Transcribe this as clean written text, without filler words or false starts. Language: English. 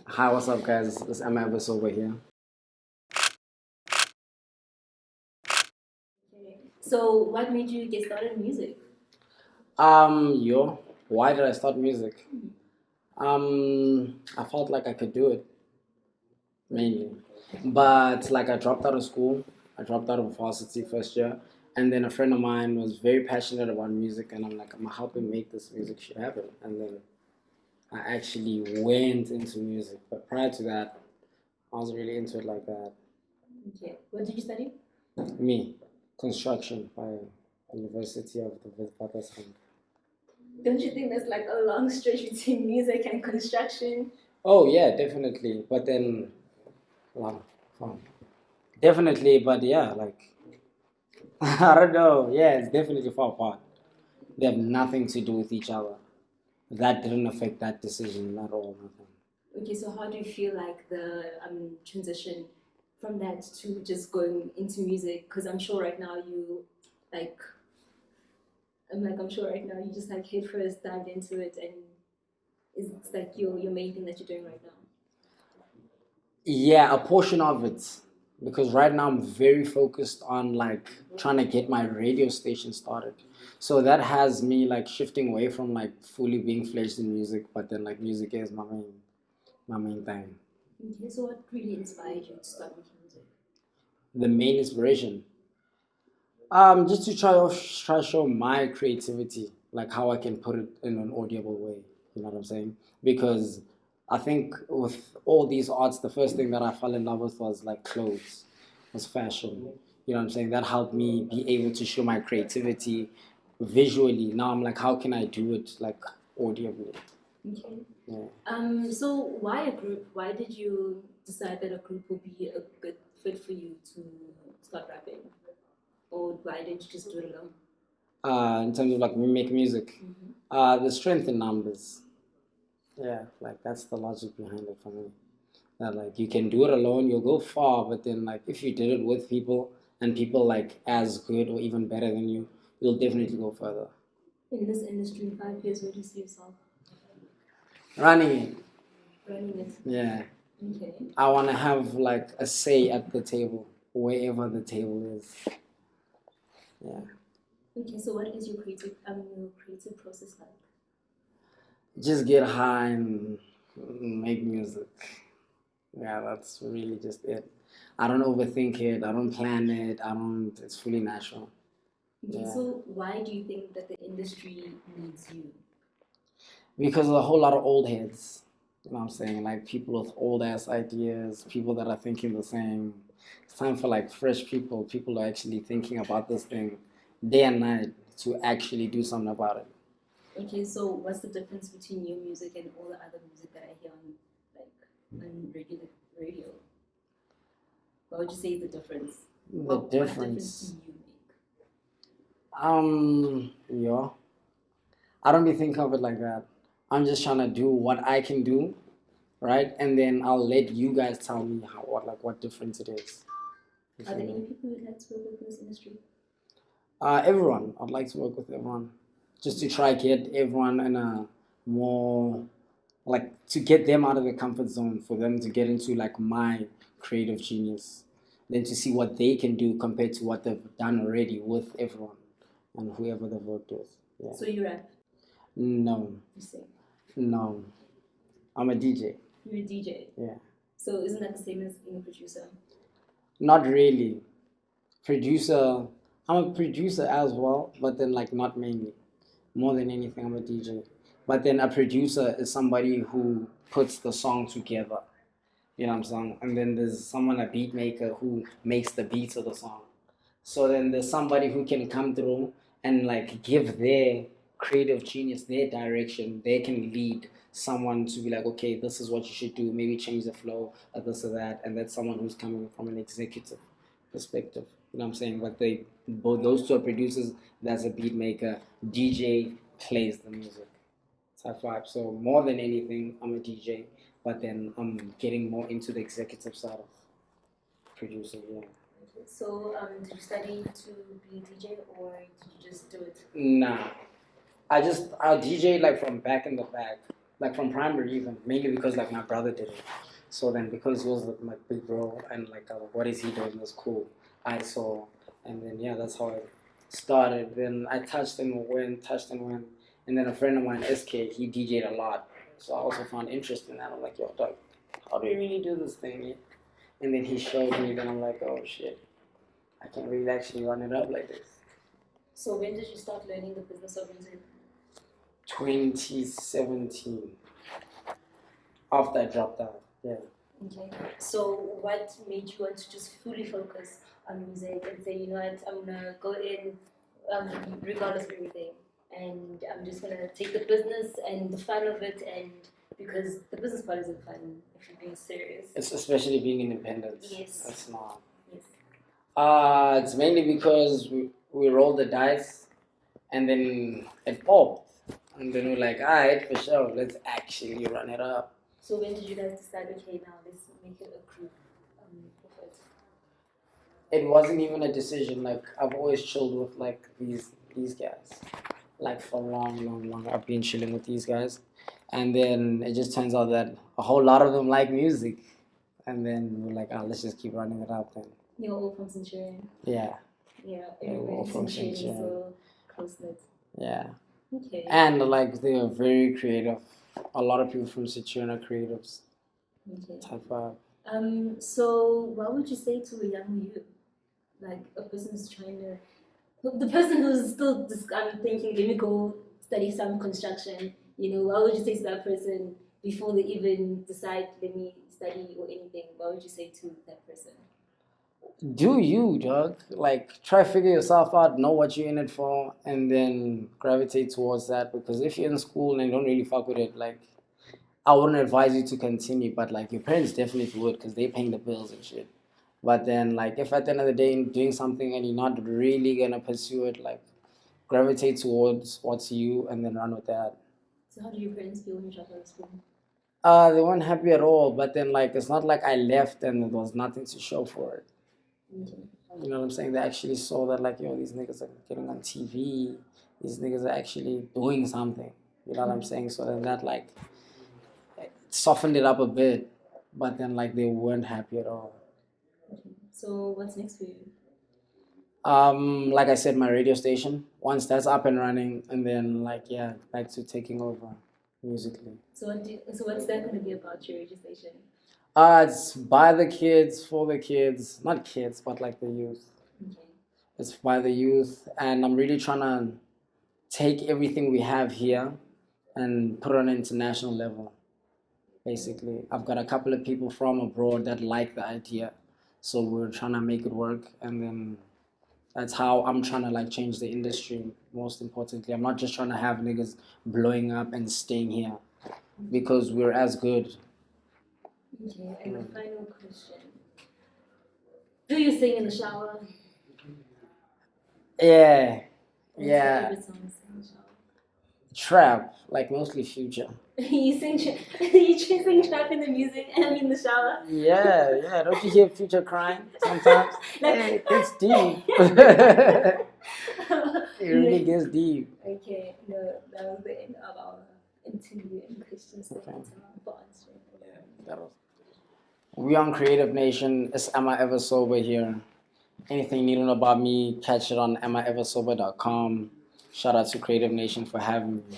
Hi, what's up, guys? This is Amieversober here. Okay. So, what made you get started in music? Why did I start music? I felt like I could do it mainly, but like I dropped out of school. I dropped out of varsity first year, and then a friend of mine was very passionate about music, and I'm like, I'm gonna help him make this music shit happen. And then I actually went into music, but prior to that, I wasn't really into it like that. Okay. What did you study? Me, construction by University of the Witwatersrand. Don't you think there's like a long stretch between music and construction? Oh yeah, definitely. But then, wow, fun. Definitely, but yeah, like I don't know. Yeah, it's definitely far apart. They have nothing to do with each other. That didn't affect that decision at all. Nothing. Okay, so how do you feel like the transition from that to just going into music? Because I'm sure right now you like I'm sure right now you just like head first dive into it and it's like your main thing that you're doing right now. Yeah, a portion of it. Because right now I'm very focused on like trying to get my radio station started. So that has me like shifting away from like fully being fledged in music, but then like music is my main thing. Okay, so what really inspired you to start making music? The main inspiration. Just to try to show my creativity, like how I can put it in an audible way. You know what I'm saying? Because I think with all these arts, the first thing that I fell in love with was like clothes, was fashion. You know what I'm saying? That helped me be able to show my creativity visually. Now I'm like, how can I do it like audibly? Okay. Yeah. So why a group? Why did you decide that a group would be a good fit for you to start rapping? Or why didn't you just do it alone? In terms of like make music, the strength in numbers. Yeah, like that's the logic behind it for me. That like you can do it alone, you'll go far, but then like if you did it with people and people like as good or even better than you, you'll definitely go further. In this industry, in 5 years, where do you see yourself Running it, running it? yeah. Okay. I want to have like a say at the table, wherever the table is. Yeah. Okay. So what is your creative process like? Just get high and make music. Yeah, that's really just it. I don't overthink it. I don't plan it. I don't. It's fully natural. Okay. Yeah. So why do you think that the industry needs you? Because of a whole lot of old heads. You know what I'm saying? Like people with old ass ideas, people that are thinking the same. It's time for like fresh people. People are actually thinking about this thing day and night to actually do something about it. Okay. So what's the difference between your music and all the other music that I hear on regular radio? What would you say is the difference? The What difference difference. do you make? Yeah. I don't be thinking of it like that. I'm just trying to do what I can do, right? And then I'll let you guys tell me what difference it is. Are there any people you'd like to work with in this industry? Everyone. I'd like to work with everyone, just to try get everyone in a more like to get them out of the comfort zone for them to get into like my creative genius, then to see what they can do compared to what they've done already with everyone and whoever they've worked with. Yeah. So you rap, No, you sing. no. I'm a DJ. You're a DJ. Yeah. So isn't that the same as being a producer? Not really. Producer. I'm a producer as well, but then like not mainly. More than anything, I'm a DJ. But then a producer is somebody who puts the song together. You know what I'm saying? And then there's someone, a beat maker, who makes the beats of the song. So then there's somebody who can come through and like give their creative genius, their direction. They can lead someone to be like, okay, this is what you should do. Maybe change the flow or this or that. And that's someone who's coming from an executive perspective. You know what I'm saying? But they both those two are producers. That's a beat maker. DJ plays the music. Type vibe. So more than anything, I'm a DJ. But then I'm getting more into the executive side of producing. Yeah. So did you study to be a DJ or did you just do it? Nah, I DJ like from back in the back. like from primary even, mainly because like my brother did it. So then because he was like my big bro and like what is he doing was cool. I saw, and then yeah, that's how it started. Then I touched and went, and then a friend of mine, SK, he DJ'd a lot. So I also found interest in that. I'm like, yo, dog, how do you really do this thing? And then he showed me. Then I'm like, oh shit, I can really actually run it up like this. So when did you start learning the business of music? 2017. After I dropped out, yeah. Okay. So what made you want to just fully focus on music and say, you know what, I'm gonna go in regardless of everything, and I'm just gonna take the business and the fun of it, and because the business part isn't fun if you're being serious. It's especially being independent. Yes. It's not. Yes. It's mainly because we rolled the dice and then it popped. And then we're like, alright, for sure, let's actually run it up. So when did you guys decide, okay, now let's make it a group effort? It wasn't even a decision. Like I've always chilled with like these guys. Like for long. I've been chilling with these guys. And then it just turns out that a whole lot of them like music. And then we're like, let's just keep running it up then. You're all from Centurion. Yeah. Yeah, All everybody's from Centurion, Centurion. so close knit. Yeah. Okay. And like they are very creative. A lot of people from Centurion are creatives. Okay. Type of. So what would you say to a young youth, like a person who's trying to, the person who's still thinking, let me go study some construction. You know, what would you say to that person before they even decide, let me study or anything? What would you say to that person? Do you, dog? Like, try figure yourself out, know what you're in it for, and then gravitate towards that. Because if you're in school and you don't really fuck with it, like, I wouldn't advise you to continue. But like, your parents definitely would, because they're paying the bills and shit. But then, like, if at the end of the day you're doing something and you're not really gonna pursue it, like, gravitate towards what's you and then run with that. So how do your parents feel when you drop out of school? They weren't happy at all. But then, like, it's not like I left and there was nothing to show for it. Okay. You know what I'm saying? They actually saw that, like, yo, these niggas are getting on TV. These niggas are actually doing something. You know what I'm saying? So then that, like, softened it up a bit. But then, like, they weren't happy at all. Okay. So what's next for you? Like I said, my radio station. Once that's up and running, and then, like, yeah, back to taking over musically. So what's that going to be about, your radio station? It's by the kids, for the kids. Not kids, but, like, the youth. Okay. It's by the youth. And I'm really trying to take everything we have here and put it on an international level, basically. I've got a couple of people from abroad that like the idea, so we're trying to make it work, and then that's how I'm trying to, like, change the industry. Most importantly, I'm not just trying to have niggas blowing up and staying here, because we're as good. Okay, and the final question. Do you sing in the shower? Yeah. What's your Yeah. favorite song to sing in the shower? Trap, like mostly Future. You sing trap in the music, in the shower? Yeah. Don't you hear Future crying sometimes? Hey, it's deep. It really gets deep. Okay, no, that was the end of our interview and questions. Thank you for answering. That was. We on Creative Nation. It's Amieversober here. Anything you need to know about me, catch it on amieversober.com. Shout out to Creative Nation for having me.